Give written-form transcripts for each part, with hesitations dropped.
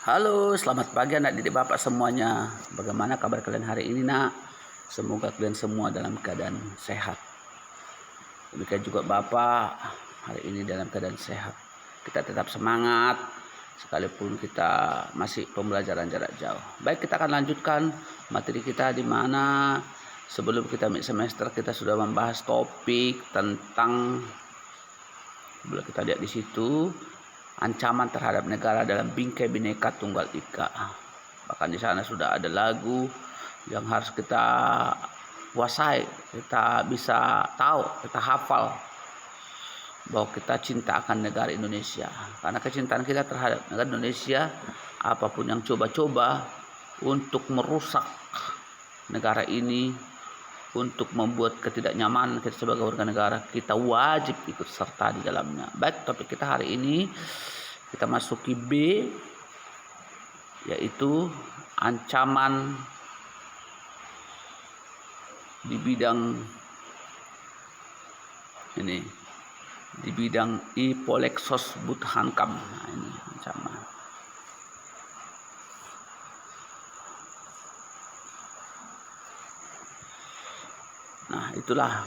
Halo, selamat pagi anak didik bapak semuanya. Bagaimana kabar kalian hari ini nak? Semoga kalian semua dalam keadaan sehat. Demikian juga bapak hari ini dalam keadaan sehat. Kita tetap semangat sekalipun kita masih pembelajaran jarak jauh. Baik, kita akan lanjutkan materi kita di mana sebelum kita mid semester kita sudah membahas topik tentang, boleh kita lihat di situ, ancaman terhadap negara dalam bingkai Bhinneka Tunggal Ika. Bahkan di sana sudah ada lagu yang harus kita kuasai, kita bisa tahu, kita hafal bahwa kita cinta akan negara Indonesia. Karena kecintaan kita terhadap negara Indonesia, apapun yang coba-coba untuk merusak negara ini, untuk membuat ketidaknyamanan kita sebagai warga negara, kita wajib ikut serta di dalamnya. Baik, topik kita hari ini kita masuki B, yaitu ancaman di bidang ini, di bidang Polexos Buthankam. Nah, ini ancaman. Nah, itulah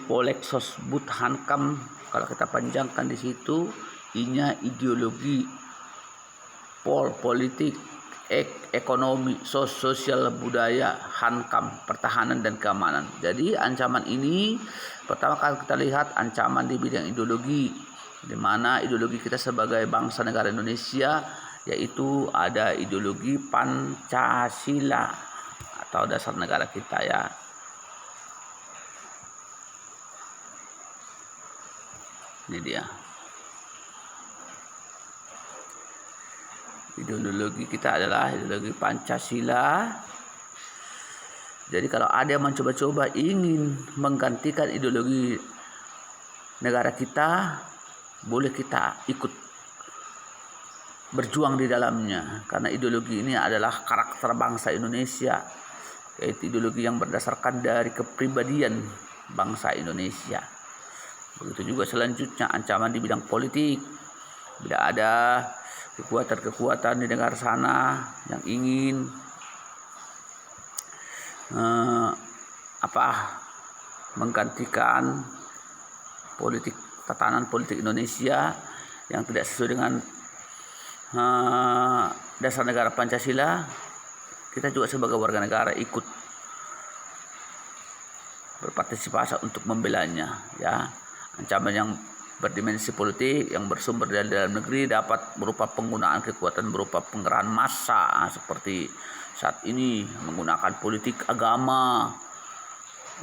Polexos Buthankam. Kalau kita panjangkan di situ, I-nya ideologi, politik, ekonomi, sosial, budaya, hankam, pertahanan dan keamanan. Jadi ancaman ini pertama kali kita lihat ancaman di bidang ideologi, di mana ideologi kita sebagai bangsa negara Indonesia, yaitu ada ideologi Pancasila atau dasar negara kita ya. Ini dia. Ideologi kita adalah ideologi Pancasila. Jadi kalau ada yang mencoba-coba ingin menggantikan ideologi negara kita, boleh kita ikut berjuang di dalamnya. Karena ideologi ini adalah karakter bangsa Indonesia, yaitu ideologi yang berdasarkan dari kepribadian bangsa Indonesia. Begitu juga selanjutnya ancaman di bidang politik. Bila ada kekuatan-kekuatan di negara sana yang ingin menggantikan tatanan politik Indonesia yang tidak sesuai dengan dasar negara Pancasila, kita juga sebagai warga negara ikut berpartisipasi untuk membelanya ya. Ancaman yang berdimensi politik yang bersumber dari dalam negeri dapat berupa penggunaan kekuatan berupa pengerahan massa seperti saat ini, menggunakan politik agama,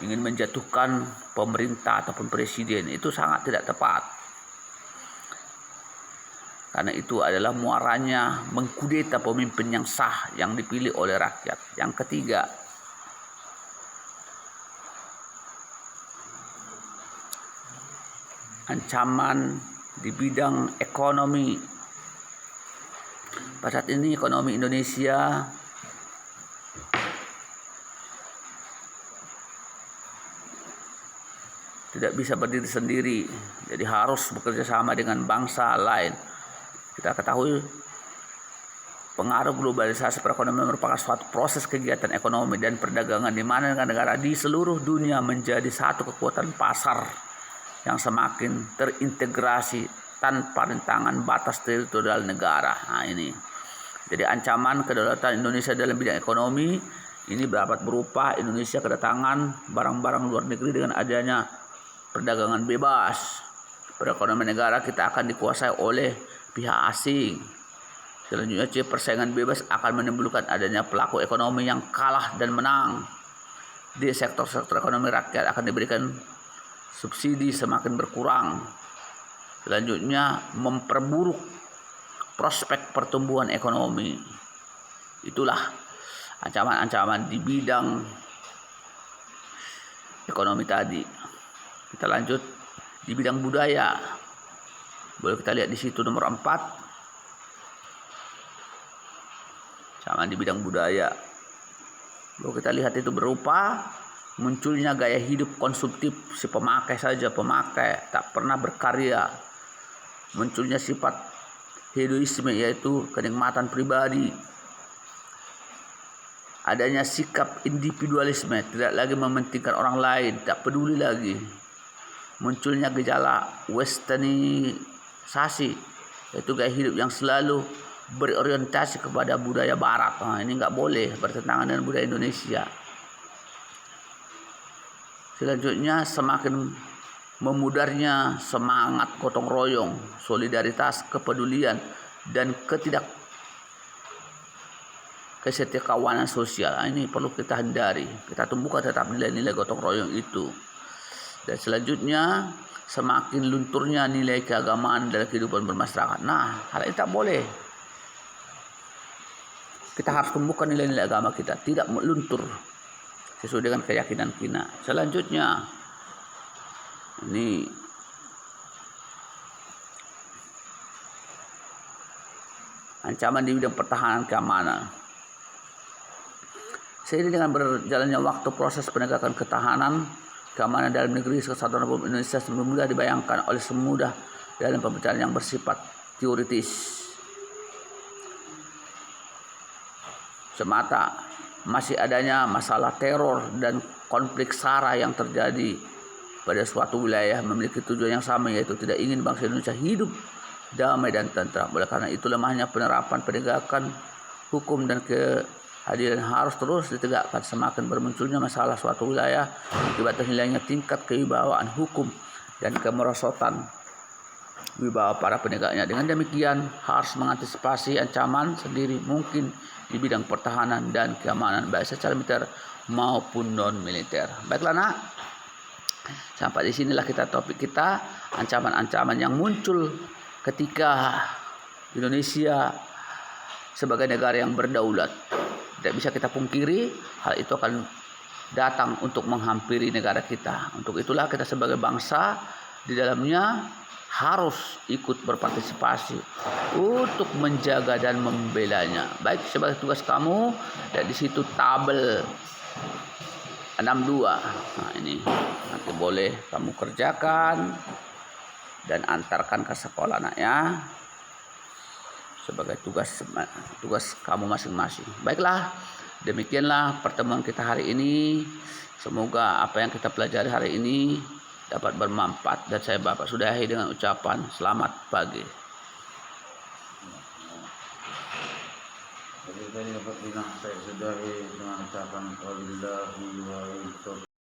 ingin menjatuhkan pemerintah ataupun presiden. Itu sangat tidak tepat, karena itu adalah muaranya mengkudeta pemimpin yang sah yang dipilih oleh rakyat. Yang ketiga, ancaman di bidang ekonomi. Pada saat ini ekonomi Indonesia tidak bisa berdiri sendiri, jadi harus bekerja sama dengan bangsa lain. Kita ketahui pengaruh globalisasi perekonomian merupakan suatu proses kegiatan ekonomi dan perdagangan di mana negara-negara di seluruh dunia menjadi satu kekuatan pasar yang semakin terintegrasi tanpa rintangan batas teritorial negara. Nah ini, jadi ancaman kedaulatan Indonesia dalam bidang ekonomi ini dapat berupa Indonesia kedatangan barang-barang luar negeri dengan adanya perdagangan bebas. Perekonomian negara kita akan dikuasai oleh pihak asing. Selanjutnya, persaingan bebas akan menimbulkan adanya pelaku ekonomi yang kalah dan menang. Di sektor-sektor ekonomi rakyat akan diberikan subsidi semakin berkurang. Selanjutnya, memperburuk prospek pertumbuhan ekonomi. Itulah ancaman-ancaman di bidang ekonomi tadi. Kita lanjut di bidang budaya. Boleh kita lihat di situ nomor 4. Ancaman di bidang budaya. Boleh kita lihat itu berupa munculnya gaya hidup konsumtif, si pemakai saja pemakai, tak pernah berkarya. Munculnya sifat hedoisme yaitu kenikmatan pribadi, adanya sikap individualisme, tidak lagi mementingkan orang lain, tak peduli lagi, munculnya gejala westernisasi, yaitu gaya hidup yang selalu berorientasi kepada budaya barat. Nah, ini nggak boleh, bertentangan dengan budaya Indonesia. Selanjutnya, semakin memudarnya semangat gotong royong, solidaritas, kepedulian, dan kesetiakawanan sosial. Nah, ini perlu kita hindari. Kita tumbuhkan tetap nilai-nilai gotong royong itu. Dan selanjutnya, semakin lunturnya nilai keagamaan dalam kehidupan bermasyarakat. Nah, hal ini tak boleh. Kita harus tumbuhkan nilai-nilai agama kita, tidak meluntur sesuai dengan keyakinan kita. Selanjutnya, ini ancaman di bidang pertahanan keamanan. Seiring dengan berjalannya waktu, proses penegakan ketahanan keamanan dalam negeri Kesatuan Republik Indonesia sebelum mudah dibayangkan oleh semudah dalam pembicaraan yang bersifat teoritis semata. Masih adanya masalah teror dan konflik SARA yang terjadi pada suatu wilayah memiliki tujuan yang sama, yaitu tidak ingin bangsa Indonesia hidup damai dan tentram. Oleh karena itu, lemahnya penerapan penegakan hukum dan keadilan harus terus ditegakkan. Semakin bermunculnya masalah suatu wilayah akibat hilangnya tingkat kewibawaan hukum dan kemerosotan wibawa para penegaknya. Dengan demikian, harus mengantisipasi ancaman sendiri mungkin di bidang pertahanan dan keamanan, baik secara militer maupun non-militer. Baiklah nak, sampai di sinilah topik kita, ancaman-ancaman yang muncul ketika Indonesia sebagai negara yang berdaulat. Tidak bisa kita pungkiri, hal itu akan datang untuk menghampiri negara kita. Untuk itulah kita sebagai bangsa di dalamnya harus ikut berpartisipasi untuk menjaga dan membelanya. Baik sebagai tugas kamu, dan di situ tabel 62. Nah, ini nanti boleh kamu kerjakan dan antarkan ke sekolah anaknya sebagai tugas kamu masing-masing. Baiklah, demikianlah pertemuan kita hari ini. Semoga apa yang kita pelajari hari ini dapat bermanfaat, dan saya Bapak sudahi dengan ucapan selamat pagi. Jadi tadi dapat saya sudahi dengan ucapan wabillahi